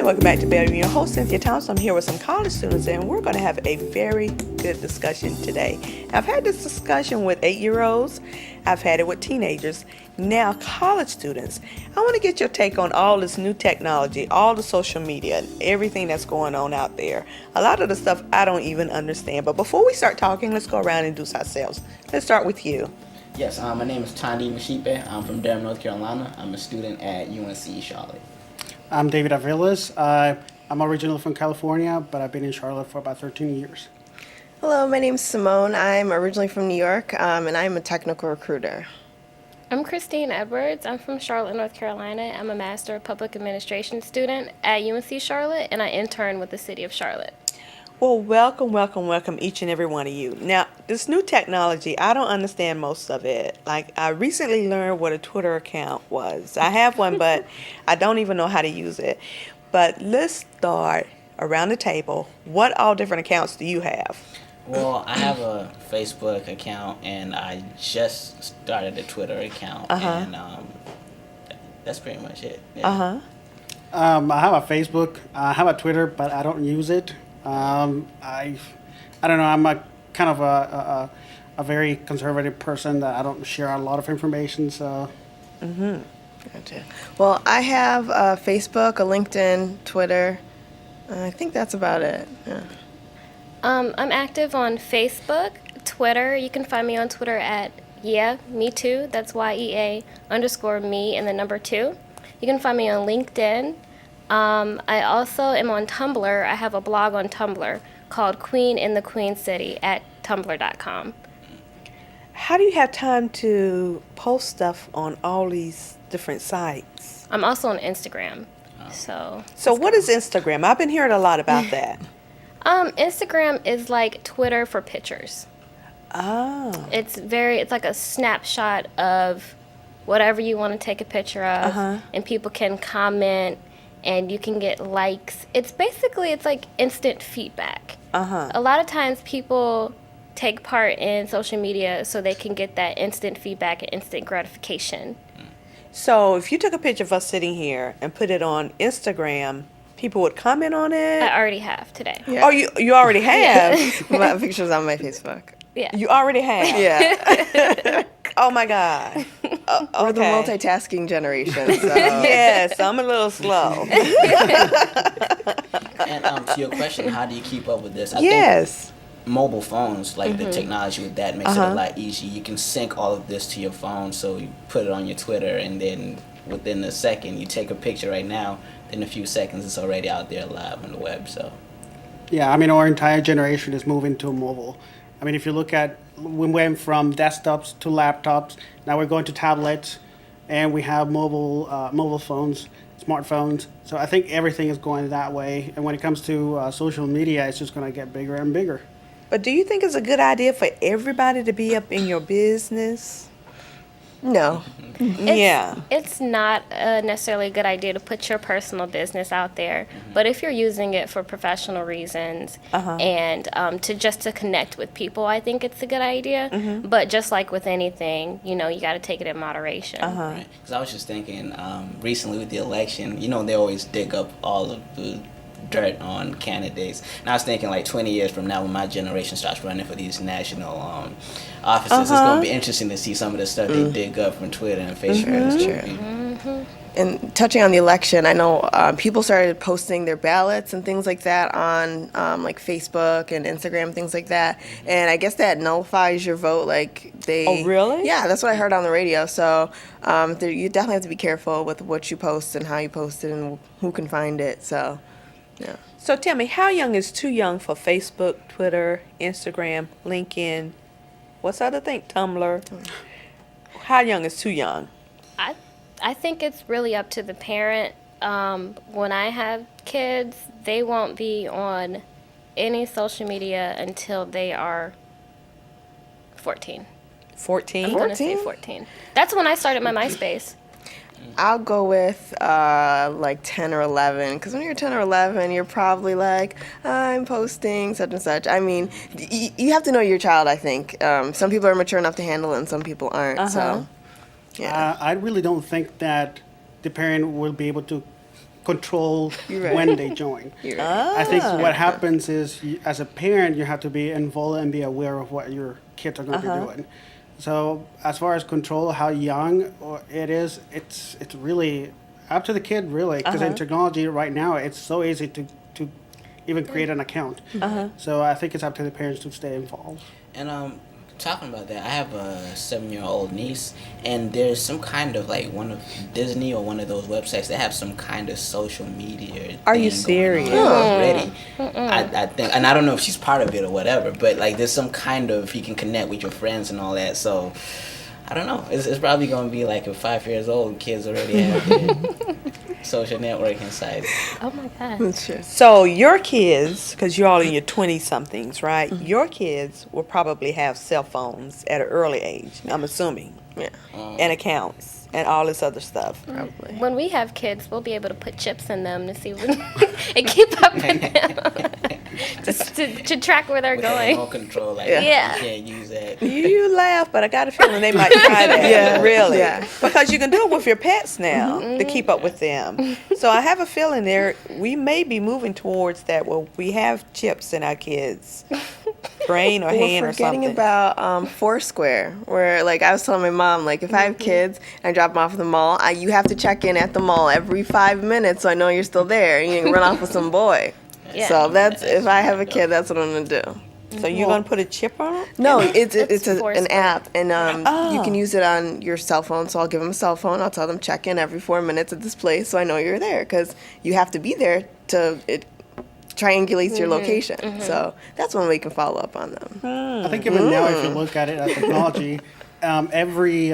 Hi, welcome back to Bellevue. Your host, Cynthia Thompson. I'm here with some college students, and we're going to have a very good discussion today. I've had this discussion with 8-year-olds. I've had it with teenagers. Now, college students. I want to get your take on all this new technology, all the social media, and everything that's going on out there. A lot of the stuff I don't even understand. But before we start talking, let's go around and introduce ourselves. Let's start with you. Yes, my name is Tandi Mashipe. I'm from Durham, North Carolina. I'm a student at UNC Charlotte. I'm David Aviles. I'm originally from California, but I've been in Charlotte for about 13 years. Hello, my name's Simone. I'm originally from New York, and I'm a technical recruiter. I'm Christine Edwards. I'm from Charlotte, North Carolina. I'm a Master of Public Administration student at UNC Charlotte, and I intern with the City of Charlotte. Well, welcome each and every one of you. Now, this new technology, I don't understand most of it. Like, I recently learned what a Twitter account was. I have one, but I don't even know how to use it. But let's start around the table. What all different accounts do you have? Well, I have a Facebook account, and I just started a Twitter account, and that's pretty much it. Yeah. I have a Facebook. I have a Twitter, but I don't use it. I don't know. I'm a kind of a very conservative person that I don't share a lot of information. So. Gotcha. Well, I have Facebook, a LinkedIn, Twitter. I think that's about it. Yeah. I'm active on Facebook, Twitter. You can find me on Twitter at me too. That's YEA_me and the number 2. You can find me on LinkedIn. I also am on Tumblr. I have a blog on Tumblr called Queen in the Queen City at tumblr.com. How do you have time to post stuff on all these different sites? I'm also on Instagram. So what is Instagram? I've been hearing a lot about that. Instagram is like Twitter for pictures. Oh. It's like a snapshot of whatever you want to take a picture of, and people can comment, and you can get likes. It's like instant feedback. A lot of times people take part in social media so they can get that instant feedback and instant gratification. So if you took a picture of us sitting here and put it on Instagram, people would comment on it? I already have today. Yeah. Oh, you already have? My picture's on my Facebook. Yeah. You already have? Yeah. Oh, my God. We're the Okay. multitasking generation, so. Yes, I'm a little slow. And to your question, how do you keep up with this? I Yes. think mobile phones, like the technology with that, makes it a lot easier. You can sync all of this to your phone, so you put it on your Twitter, and then within a second, you take a picture right now. In a few seconds, it's already out there live on the web. So, Yeah, I mean, our entire generation is moving to mobile. I mean, if you look at, we went from desktops to laptops. Now we're going to tablets, and we have mobile phones, smartphones. So I think everything is going that way. And when it comes to social media, it's just going to get bigger and bigger. But do you think it's a good idea for everybody to be up in your business? No. Yeah. It's not necessarily a good idea to put your personal business out there, but if you're using it for professional reasons and to connect with people, I think it's a good idea. But just like with anything, you got to take it in moderation. right? Because I was just thinking, recently with the election, they always dig up all of the dirt on candidates. And I was thinking, like 20 years from now, when my generation starts running for these national offices, it's going to be interesting to see some of the stuff they dig up from Twitter and Facebook. And touching on the election, I know people started posting their ballots and things like that on like Facebook and Instagram, things like that. And I guess that nullifies your vote. Like they. Oh, really? Yeah, that's what I heard on the radio. So you definitely have to be careful with what you post and how you post it and who can find it. So, yeah. So tell me, how young is too young for Facebook, Twitter, Instagram, LinkedIn? What's the other thing? Tumblr. How young is too young? I think it's really up to the parent. When I have kids, they won't be on any social media until they are 14. 14? I'm going to say 14. That's when I started my MySpace. I'll go with like 10 or 11, because when you're 10 or 11, you're probably like, I'm posting such and such. I mean, you have to know your child, I think. Some people are mature enough to handle it, and some people aren't. So, yeah. I really don't think that the parent will be able to control You're when right. they join. You're right. I think what happens is, as a parent, you have to be involved and be aware of what your kids are going to be doing. So as far as control, how young it is, it's really up to the kid, really, because in technology right now, it's so easy to even create an account. So I think it's up to the parents to stay involved. And talking about that, I have a 7-year-old niece, and there's some kind of like one of Disney or one of those websites that have some kind of social media. Are you thing going on serious? already? I think, and I don't know if she's part of it or whatever, but like there's some kind of you can connect with your friends and all that. So I don't know. It's probably gonna be like at 5 years old, kids already have their social networking sites. Oh my God. That's true. So your kids, because you're all in your 20-somethings, right? Your kids will probably have cell phones at an early age, I'm assuming, Yeah, and accounts and all this other stuff. probably. When we have kids, we'll be able to put chips in them to see when and keep up with them, just to track where they're With the going. remote control, like Yeah. you can't use that. You laugh, but I got a feeling they might try that. Yeah, Really. yeah. Because you can do it with your pets now to keep up with them. So I have a feeling we may be moving towards that where we have chips in our kids' brain or hand We're or forgetting something. about Foursquare, where like I was telling my mom, like if I have kids and I drop them off at the mall, you have to check in at the mall every 5 minutes so I know you're still there. You can run off with some boy. Yeah. So that's if I have a kid, that's what I'm gonna do. So you're going to put a chip on it? No, it's an Foursquare. app, and you can use it on your cell phone. So I'll give them a cell phone. I'll tell them check in every 4 minutes at this place, so I know you're there because you have to be there to it triangulates your location. So that's one way you can follow up on them. I think even now, if you look at it at technology, every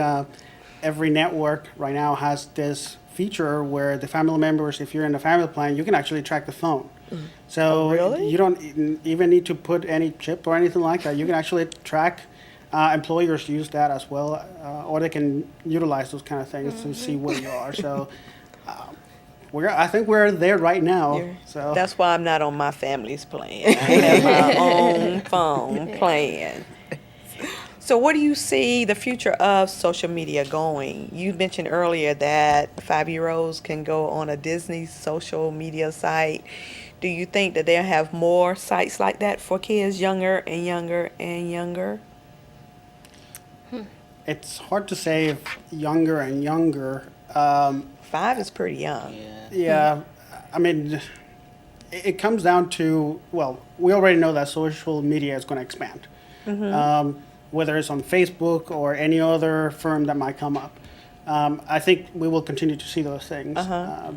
network right now has this feature where the family members, if you're in a family plan, you can actually track the phone. So really? you don't even need to put any chip or anything like that. You can actually track. Employers use that as well, or they can utilize those kind of things to see where you are. So I think we're there right now. So That's why I'm not on my family's plan. I have my own phone plan. So where do you see the future of social media going? You mentioned earlier that 5-year-olds can go on a Disney social media site. Do you think that they'll have more sites like that for kids younger and younger and younger? it's hard to say if younger and younger. 5 is pretty young. Yeah. Yeah, I mean, it comes down to, well, we already know that social media is going to expand. Whether it's on Facebook or any other firm that might come up. I think we will continue to see those things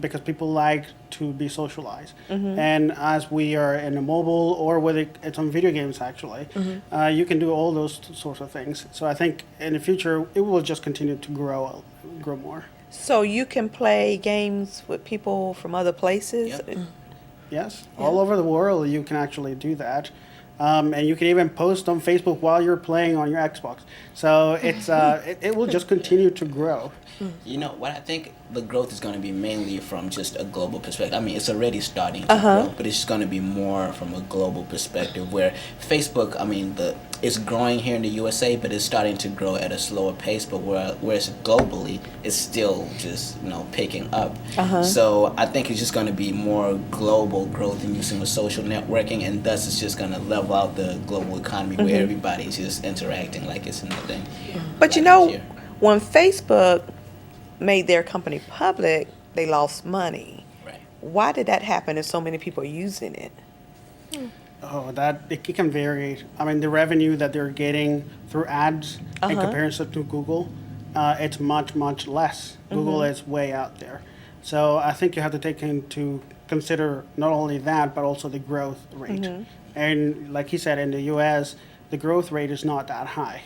because people like to be socialized. And as we are in a mobile or whether it's on video games, actually, you can do all those sorts of things. So I think in the future, it will just continue to grow more. So you can play games with people from other places? Yep. Yes, all over the world you can actually do that. And you can even post on Facebook while you're playing on your Xbox. So it's it will just continue to grow. You know what, I think the growth is going to be mainly from just a global perspective. I mean, it's already starting to grow, but it's going to be more from a global perspective where Facebook, I mean, it's growing here in the USA, but it's starting to grow at a slower pace, but whereas globally, it's still just, picking up. So I think it's just going to be more global growth in using the social networking, and thus it's just going to level out the global economy where everybody's just interacting like it's nothing. But you like know, here. when Facebook made their company public, they lost money. Right. Why did that happen if so many people are using it? Oh, it can vary. I mean, the revenue that they're getting through ads in comparison to Google, it's much, much less. Google is way out there. So I think you have to take into consider not only that, but also the growth rate. And like he said, in the U.S., the growth rate is not that high.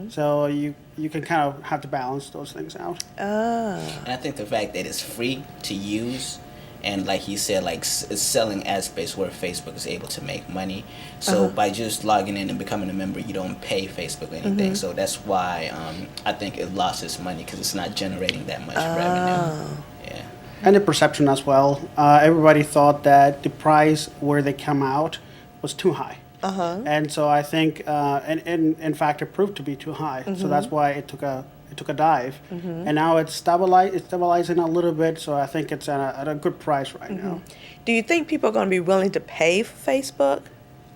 So you can kind of have to balance those things out. And I think the fact that it's free to use, and like he said, like it's selling ad space where Facebook is able to make money. So by just logging in and becoming a member, you don't pay Facebook anything. So that's why I think it lost its money because it's not generating that much revenue. Yeah. And the perception as well. Everybody thought that the price where they come out was too high. And so I think, and in fact, it proved to be too high. So that's why it took a it took a dive, and now it's stabilizing a little bit. So I think it's at a good price right now. Do you think people are going to be willing to pay for Facebook?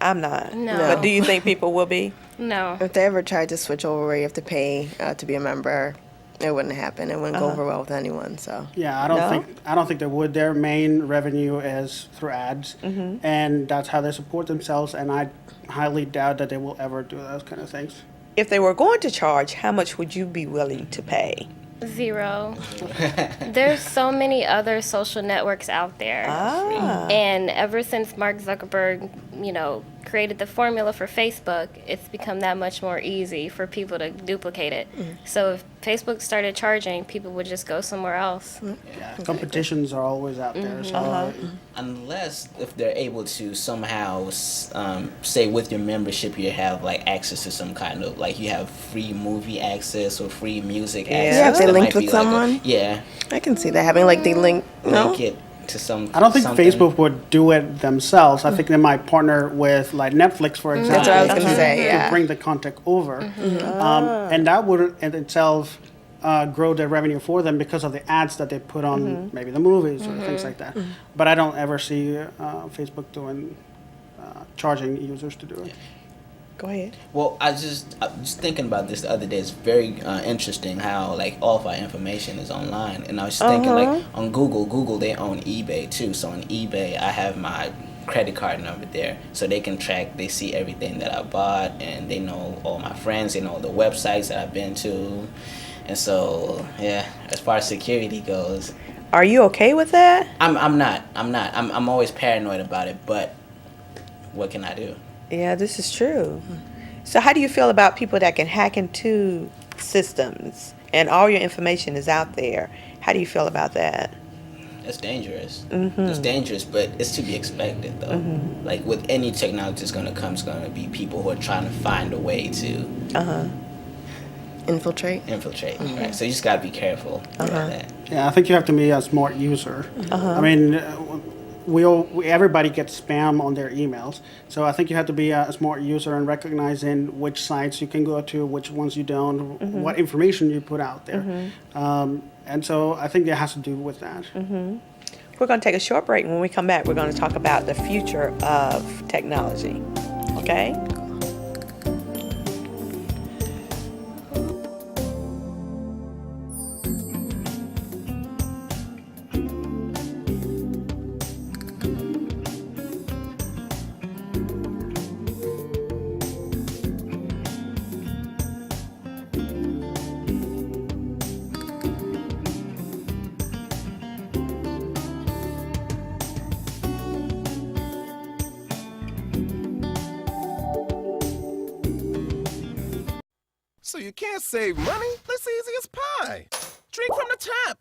I'm not. No. But do you think people will be? No. If they ever tried to switch over where you have to pay to be a member, it wouldn't happen. It wouldn't go over well with anyone. So Yeah, No? I don't think they would. Their main revenue is through ads, and that's how they support themselves. And I highly doubt that they will ever do those kind of things. If they were going to charge, how much would you be willing to pay? 0. There's so many other social networks out there. Ah. And ever since Mark Zuckerberg, created the formula for Facebook, it's become that much more easy for people to duplicate it. So if Facebook started charging, people would just go somewhere else. Yeah, competitions are always out there. So Unless if they're able to somehow say with your membership you have like access to some kind of like you have free movie access or free music access. Yeah, if they that linked might be with like someone. yeah, I can see that having like the link. No, link it to some. I don't think something. Facebook would do it themselves. I think they might partner with like Netflix, for example. That's what I was gonna to- say, to yeah. bring the content over, and that would in itself grow their revenue for them because of the ads that they put on maybe the movies or things like that. But I don't ever see Facebook doing charging users to do it. Go ahead. Well, I was just thinking about this the other day. It's very interesting how like all of our information is online, and I was just thinking like on Google they own eBay too. So on eBay, I have my credit card number there, so they can track. They see everything that I bought, and they know all my friends. They know the websites that I've been to, and so yeah. As far as security goes, Are you okay with that? I'm not. I'm always paranoid about it, but what can I do? Yeah, this is true. So how do you feel about people that can hack into systems and all your information is out there? How do you feel about that? It's dangerous. It's dangerous, but it's to be expected, though. Like with any technology that's going to come, it's going to be people who are trying to find a way to infiltrate. infiltrate. Right? So you just got to be careful about that. Yeah, I think you have to be a smart user. I mean, everybody gets spam on their emails, so I think you have to be a smart user and recognizing which sites you can go to, which ones you don't, what information you put out there. And so I think that has to do with that. We're going to take a short break. When we come back, we're going to talk about the future of technology. Okay? So you can't save money? That's easy as pie. Drink from the tap.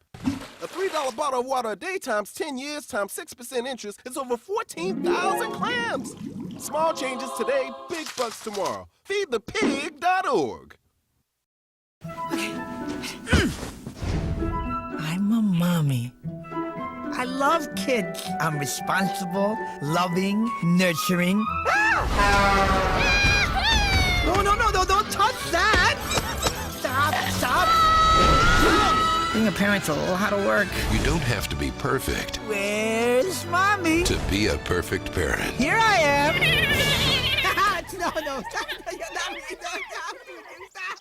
A $3 bottle of water a day times 10 years times 6% interest is over 14,000 clams. Small changes today, big bucks tomorrow. Feedthepig.org. I'm a mommy. I love kids. I'm responsible, loving, nurturing. No, don't touch that! Stop! Being a parent's a little how to work. You don't have to be perfect Where's mommy? to be a perfect parent. Here I am! No, stop! Not me, stop!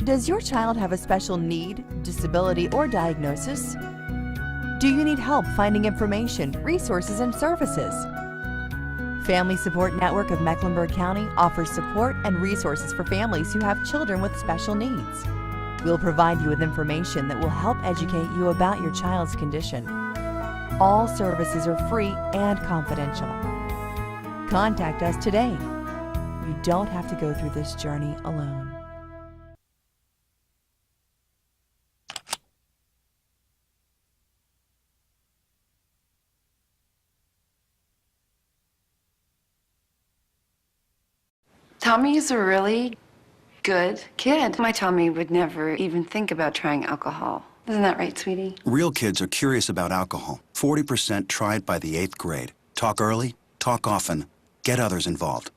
Does your child have a special need, disability, or diagnosis? Do you need help finding information, resources, and services? Family Support Network of Mecklenburg County offers support and resources for families who have children with special needs. We'll provide you with information that will help educate you about your child's condition. All services are free and confidential. Contact us today. You don't have to go through this journey alone. Tommy's a really good kid. My Tommy would never even think about trying alcohol. Isn't that right, sweetie? Real kids are curious about alcohol. 40% tried by the 8th grade. Talk early, talk often, get others involved.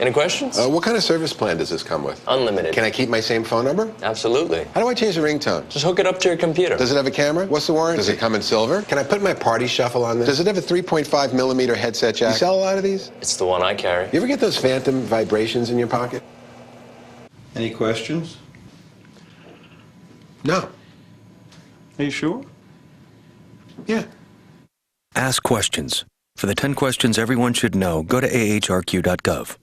Any questions? What kind of service plan does this come with? Unlimited. Can I keep my same phone number? Absolutely. How do I change the ringtone? Just hook it up to your computer. Does it have a camera? What's the warranty? Does it come in silver? Can I put my party shuffle on this? Does it have a 3.5 millimeter headset jack? You sell a lot of these? It's the one I carry. You ever get those phantom vibrations in your pocket? Any questions? No. Are you sure? Yeah. Ask questions. For the 10 questions everyone should know, go to ahrq.gov.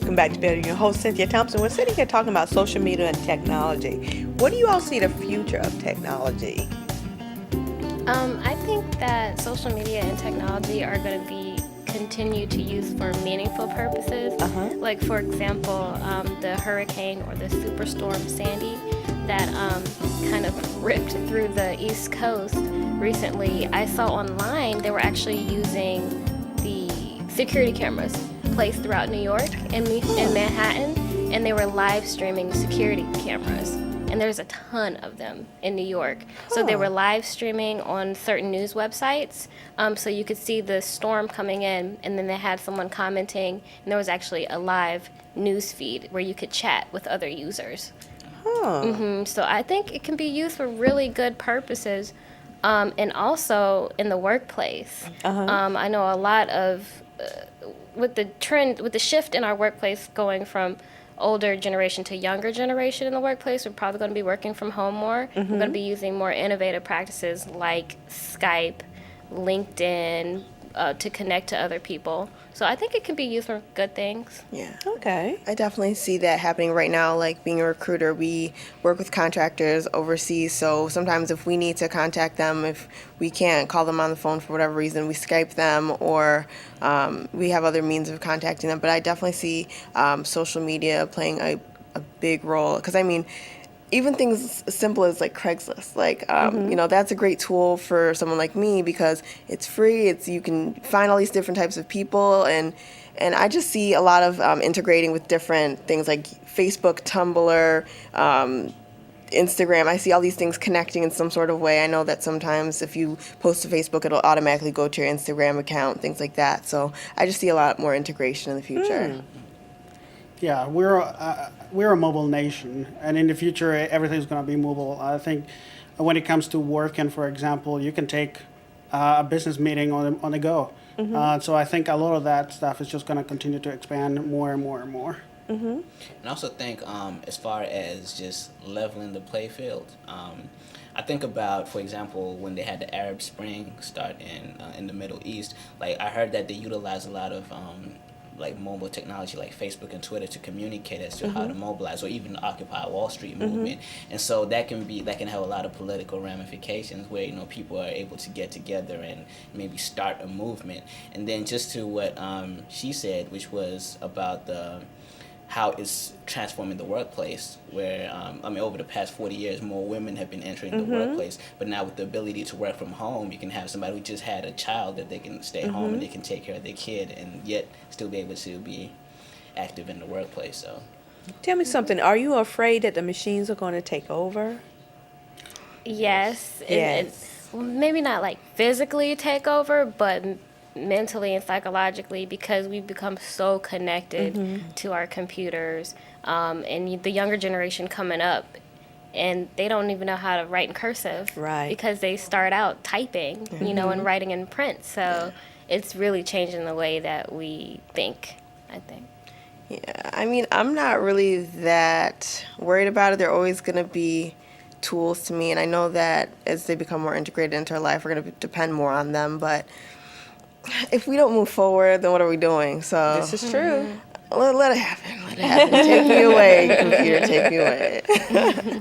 Welcome back to Better Your host, Cynthia Thompson. We're sitting here talking about social media and technology. What do you all see the future of technology? I think that social media and technology are going to be continued to use for meaningful purposes. Like, for example, the hurricane or the superstorm Sandy that kind of ripped through the East Coast recently. I saw online they were actually using the security cameras placed throughout New York and in Manhattan, and they were live streaming security cameras. And there's a ton of them in New York. So they were live streaming on certain news websites. So you could see the storm coming in, and then they had someone commenting, and there was actually a live news feed where you could chat with other users. So I think it can be used for really good purposes, and also in the workplace. I know a lot of, with the shift in our workplace going from older generation to younger generation in the workplace, we're probably going to be working from home more. We're going to be using more innovative practices like Skype, LinkedIn, to connect to other people. So I think it can be used for good things. Yeah. Okay. I definitely see that happening right now. Like, being a recruiter, we work with contractors overseas. So sometimes if we need to contact them, if we can't call them on the phone for whatever reason, we Skype them, or we have other means of contacting them. But I definitely see social media playing a big role. Because, I mean, even things as simple as like Craigslist, like you know, that's a great tool for someone like me because it's free. You can find all these different types of people, and I just see a lot of integrating with different things like Facebook, Tumblr, Instagram. I see all these things connecting in some sort of way. I know that sometimes if you post to Facebook, it'll automatically go to your Instagram account, things like that. So I just see a lot more integration in the future. Yeah, we're a mobile nation, and in the future, everything's going to be mobile. I think when it comes to working, for example, you can take a business meeting on the go. So I think a lot of that stuff is just going to continue to expand more and more and more. And I also think as far as just leveling the play field, I think about, for example, when they had the Arab Spring start in the Middle East. Like, I heard that they utilize a lot of like mobile technology like Facebook and Twitter to communicate as to how to mobilize, or even the Occupy Wall Street movement. And so that can have a lot of political ramifications where, you know, people are able to get together and maybe start a movement. And then just to what she said, which was about how it's transforming the workplace, where, I mean, over the past 40 years, more women have been entering the workplace, but now with the ability to work from home, you can have somebody who just had a child that they can stay home and they can take care of their kid and yet still be able to be active in the workplace. So, tell me something. Are you afraid that the machines are going to take over? Yes. Yes. Maybe not like physically take over, but mentally and psychologically, because we've become so connected to our computers, and the younger generation coming up, and they don't even know how to write in cursive, right? Because they start out typing, you know, and writing in print. So it's really changing the way that we think, I think. Yeah, I mean, I'm not really that worried about it. They're always going to be tools to me, and I know that as they become more integrated into our life, we're going to depend more on them, but if we don't move forward, then what are we doing? So this is true. Let it happen. God, take me away, computer, take me away.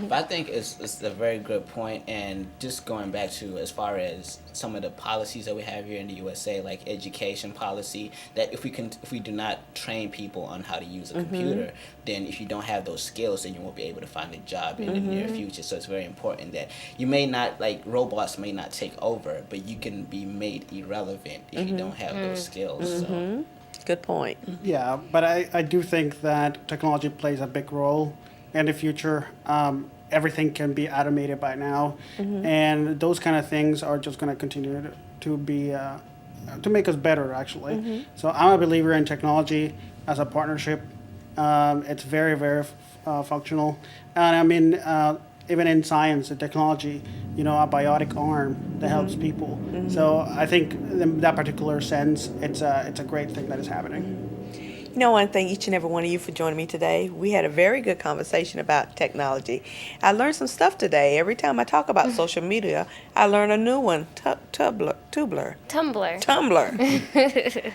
But I think it's a very good point, and just going back to as far as some of the policies that we have here in the USA, like education policy, that if we do not train people on how to use a computer, then if you don't have those skills, then you won't be able to find a job in the near future. So it's very important that you may not, like robots may not take over, but you can be made irrelevant if you don't have those skills. So. Good point. Yeah, but I do think that technology plays a big role in the future. Everything can be automated by now, and those kind of things are just going to continue to be to make us better, actually. So I'm a believer in technology as a partnership. It's very, very functional, and I mean, even in science and technology, a biotic arm that helps people. So I think in that particular sense, it's a great thing that is happening. I want to thank each and every one of you for joining me today. We had a very good conversation about technology. I learned some stuff today. Every time I talk about social media, I learn a new one. Tumblr.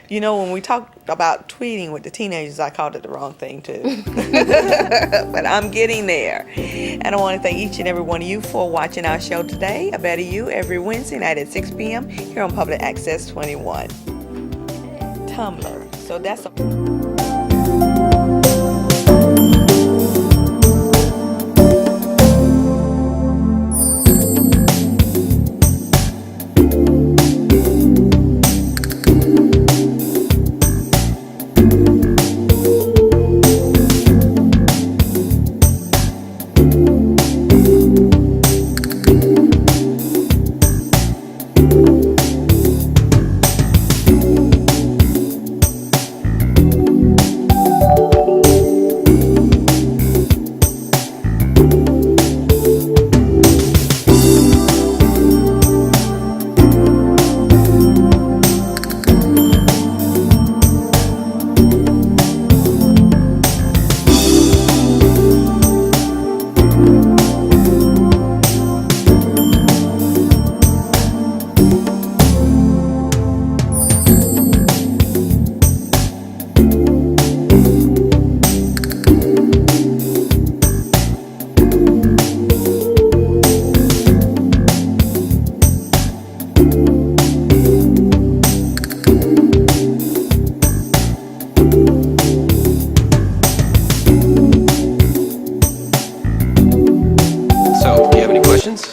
When we talked about tweeting with the teenagers, I called it the wrong thing too. But I'm getting there. And I want to thank each and every one of you for watching our show today, A Better You, every Wednesday night at 6 p.m. here on Public Access 21. Tumblr. So that's a...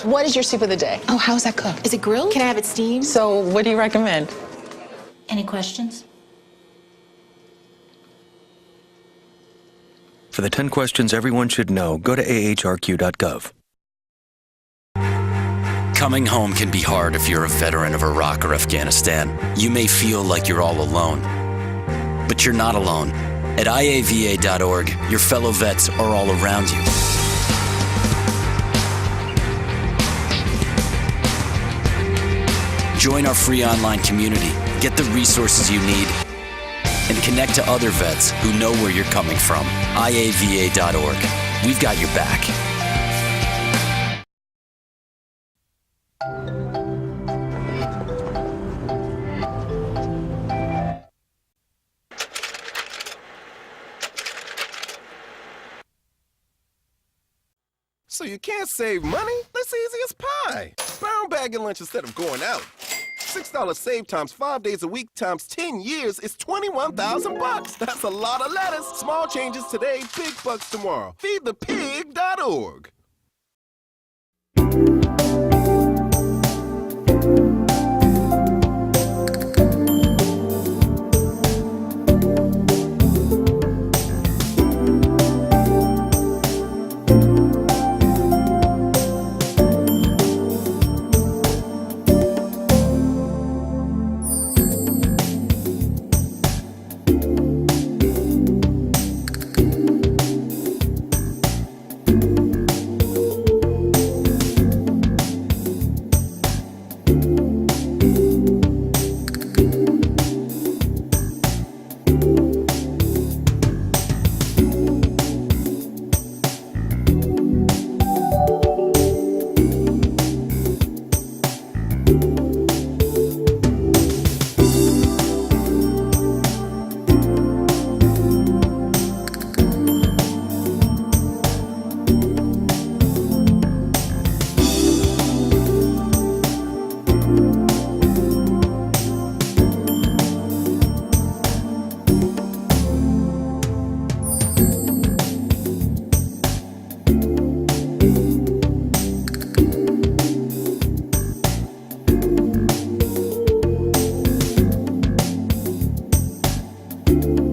What is your soup of the day? Oh, how's that cooked? Is it grilled? Can I have it steamed? So, what do you recommend? Any questions? For the 10 questions everyone should know, go to ahrq.gov. Coming home can be hard if you're a veteran of Iraq or Afghanistan. You may feel like you're all alone, but you're not alone. At iava.org, your fellow vets are all around you. Join our free online community, get the resources you need, and connect to other vets who know where you're coming from. iava.org. We've got your back. So you can't save money? That's easy as pie. Brown bagging lunch instead of going out. $6 save times 5 days a week times 10 years is $21,000. That's a lot of lettuce. Small changes today, big bucks tomorrow. Feedthepig.org. Bye.